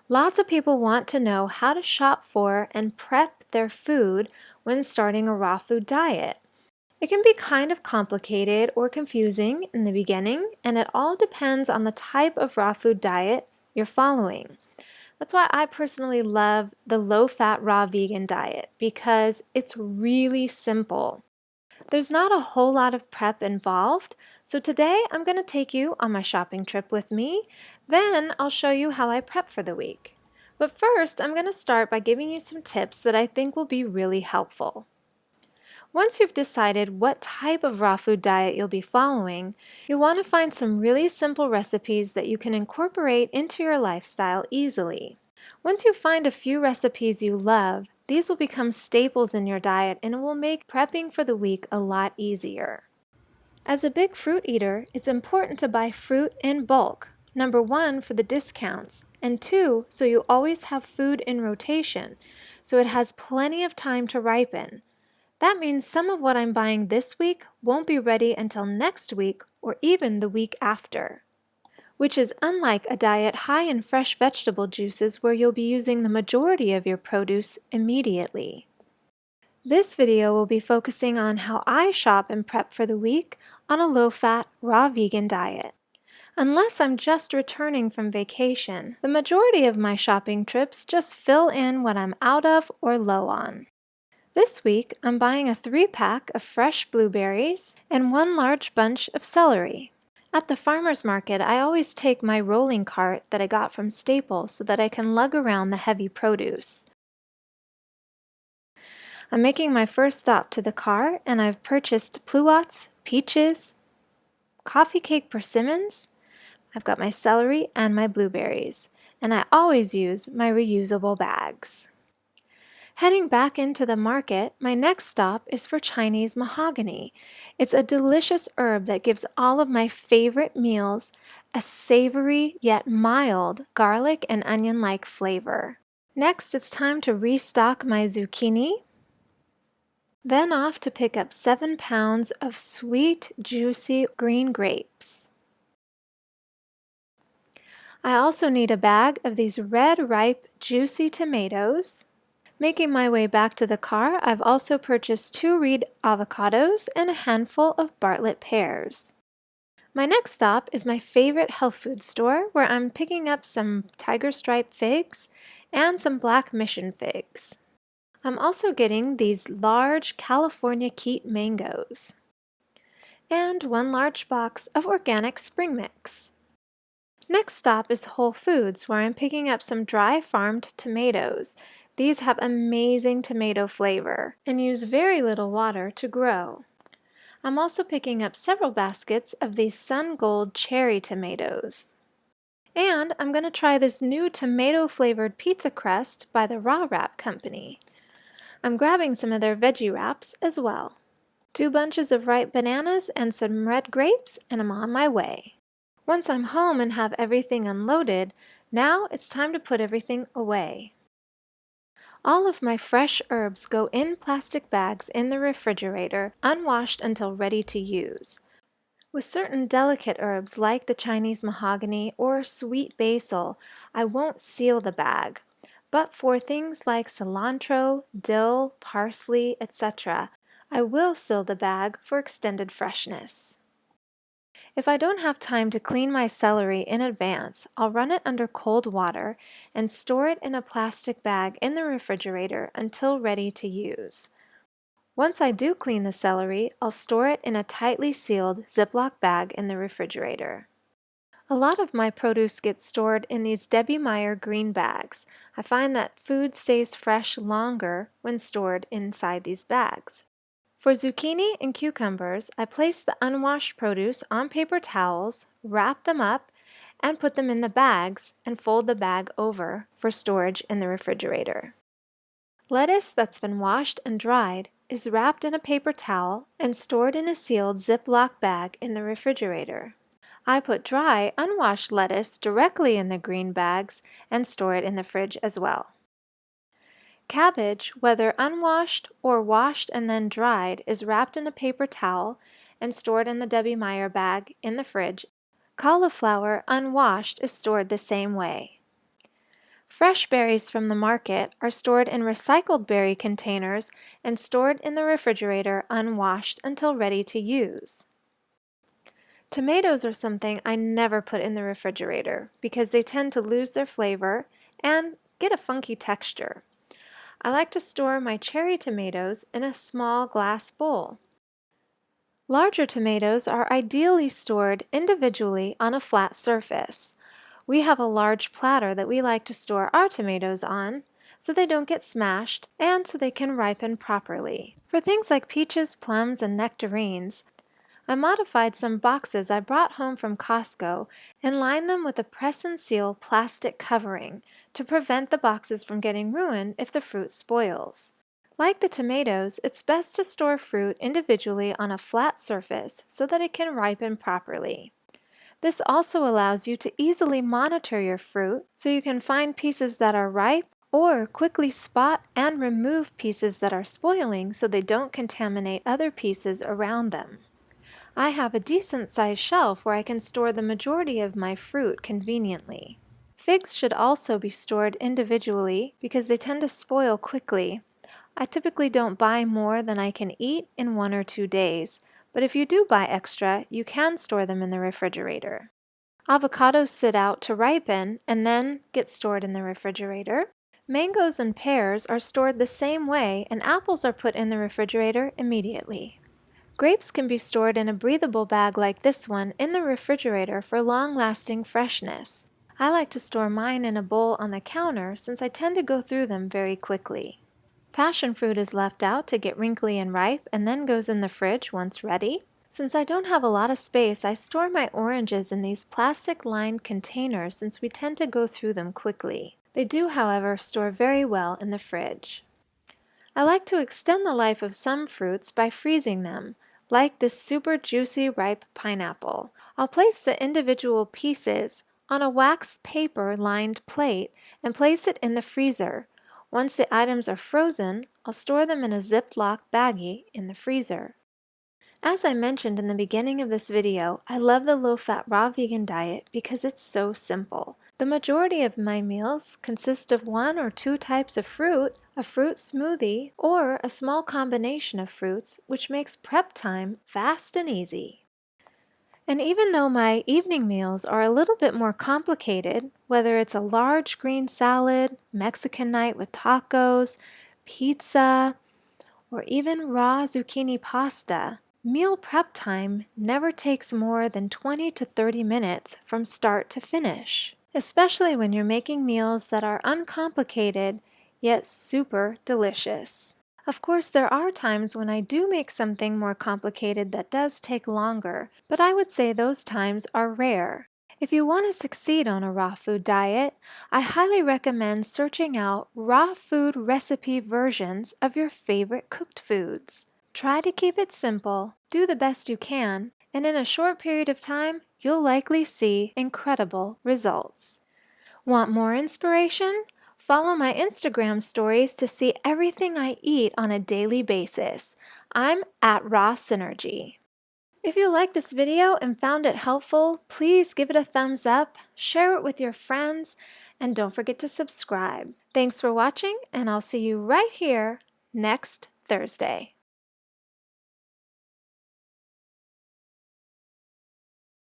Lots of people want to know how to shop for and prep their food when starting a raw food diet. It can be kind of complicated or confusing in the beginning, and it all depends on the type of raw food diet you're following. That's why I personally love the low-fat raw vegan diet because it's really simple. There's not a whole lot of prep involved, so today I'm going to take you on my shopping trip with me. Then I'll show you how I prep for the week. But first, I'm going to start by giving you some tips that I think will be really helpful. Once you've decided what type of raw food diet you'll be following, you'll want to find some really simple recipes that you can incorporate into your lifestyle easily. Once you find a few recipes you love, these will become staples in your diet and it will make prepping for the week a lot easier. As a big fruit eater, it's important to buy fruit in bulk. Number one, for the discounts, and two, so you always have food in rotation, so it has plenty of time to ripen. That means some of what I'm buying this week won't be ready until next week or even the week after, which is unlike a diet high in fresh vegetable juices where you'll be using the majority of your produce immediately. This video will be focusing on how I shop and prep for the week on a low-fat, raw vegan diet. Unless I'm just returning from vacation, the majority of my shopping trips just fill in what I'm out of or low on. This week, I'm buying a 3-pack of fresh blueberries and 1 large bunch of celery. At the farmer's market, I always take my rolling cart that I got from Staples so that I can lug around the heavy produce. I'm making my first stop to the car and I've purchased pluots, peaches, coffee cake persimmons. I've got my celery and my blueberries, and I always use my reusable bags. Heading back into the market, my next stop is for Chinese mahogany. It's a delicious herb that gives all of my favorite meals a savory yet mild garlic and onion-like flavor. Next, it's time to restock my zucchini. Then off to pick up 7 pounds of sweet, juicy green grapes. I also need a bag of these red, ripe, juicy tomatoes. Making my way back to the car, I've also purchased 2 Reed avocados and a handful of Bartlett pears. My next stop is my favorite health food store where I'm picking up some tiger stripe figs and some black mission figs. I'm also getting these large California Keat mangoes and 1 large box of organic spring mix. Next stop is Whole Foods where I'm picking up some dry farmed tomatoes. These have amazing tomato flavor and use very little water to grow. I'm also picking up several baskets of these Sun Gold cherry tomatoes. And I'm going to try this new tomato-flavored pizza crust by the Raw Wrap Company. I'm grabbing some of their veggie wraps as well. 2 bunches of ripe bananas and some red grapes, and I'm on my way. Once I'm home and have everything unloaded, now it's time to put everything away. All of my fresh herbs go in plastic bags in the refrigerator, unwashed until ready to use. With certain delicate herbs like the Chinese mahogany or sweet basil, I won't seal the bag. But for things like cilantro, dill, parsley, etc., I will seal the bag for extended freshness. If I don't have time to clean my celery in advance, I'll run it under cold water and store it in a plastic bag in the refrigerator until ready to use. Once I do clean the celery, I'll store it in a tightly sealed Ziploc bag in the refrigerator. A lot of my produce gets stored in these Debbie Meyer green bags. I find that food stays fresh longer when stored inside these bags. For zucchini and cucumbers, I place the unwashed produce on paper towels, wrap them up, and put them in the bags and fold the bag over for storage in the refrigerator. Lettuce that's been washed and dried is wrapped in a paper towel and stored in a sealed Ziploc bag in the refrigerator. I put dry, unwashed lettuce directly in the green bags and store it in the fridge as well. Cabbage, whether unwashed or washed and then dried, is wrapped in a paper towel and stored in the Debbie Meyer bag in the fridge. Cauliflower, unwashed, is stored the same way. Fresh berries from the market are stored in recycled berry containers and stored in the refrigerator unwashed until ready to use. Tomatoes are something I never put in the refrigerator because they tend to lose their flavor and get a funky texture. I like to store my cherry tomatoes in a small glass bowl. Larger tomatoes are ideally stored individually on a flat surface. We have a large platter that we like to store our tomatoes on so they don't get smashed and so they can ripen properly. For things like peaches, plums, and nectarines, I modified some boxes I brought home from Costco and lined them with a press and seal plastic covering to prevent the boxes from getting ruined if the fruit spoils. Like the tomatoes, it's best to store fruit individually on a flat surface so that it can ripen properly. This also allows you to easily monitor your fruit so you can find pieces that are ripe or quickly spot and remove pieces that are spoiling so they don't contaminate other pieces around them. I have a decent-sized shelf where I can store the majority of my fruit conveniently. Figs should also be stored individually because they tend to spoil quickly. I typically don't buy more than I can eat in 1 or 2 days, but if you do buy extra, you can store them in the refrigerator. Avocados sit out to ripen and then get stored in the refrigerator. Mangoes and pears are stored the same way, and apples are put in the refrigerator immediately. Grapes can be stored in a breathable bag like this one in the refrigerator for long-lasting freshness. I like to store mine in a bowl on the counter since I tend to go through them very quickly. Passion fruit is left out to get wrinkly and ripe and then goes in the fridge once ready. Since I don't have a lot of space, I store my oranges in these plastic-lined containers since we tend to go through them quickly. They do, however, store very well in the fridge. I like to extend the life of some fruits by freezing them, like this super juicy ripe pineapple. I'll place the individual pieces on a wax paper lined plate and place it in the freezer. Once the items are frozen, I'll store them in a Ziploc baggie in the freezer. As I mentioned in the beginning of this video, I love the low-fat raw vegan diet because it's so simple. The majority of my meals consist of 1 or 2 types of fruit, a fruit smoothie, or a small combination of fruits, which makes prep time fast and easy. And even though my evening meals are a little bit more complicated, whether it's a large green salad, Mexican night with tacos, pizza, or even raw zucchini pasta, meal prep time never takes more than 20 to 30 minutes from start to finish, especially when you're making meals that are uncomplicated yet super delicious. Of course, there are times when I do make something more complicated that does take longer, but I would say those times are rare. If you want to succeed on a raw food diet, I highly recommend searching out raw food recipe versions of your favorite cooked foods. Try to keep it simple, do the best you can, and in a short period of time, you'll likely see incredible results. Want more inspiration? Follow my Instagram stories to see everything I eat on a daily basis. I'm at Raw Synergy. If you liked this video and found it helpful, please give it a thumbs up, share it with your friends, and don't forget to subscribe. Thanks for watching, and I'll see you right here next Thursday.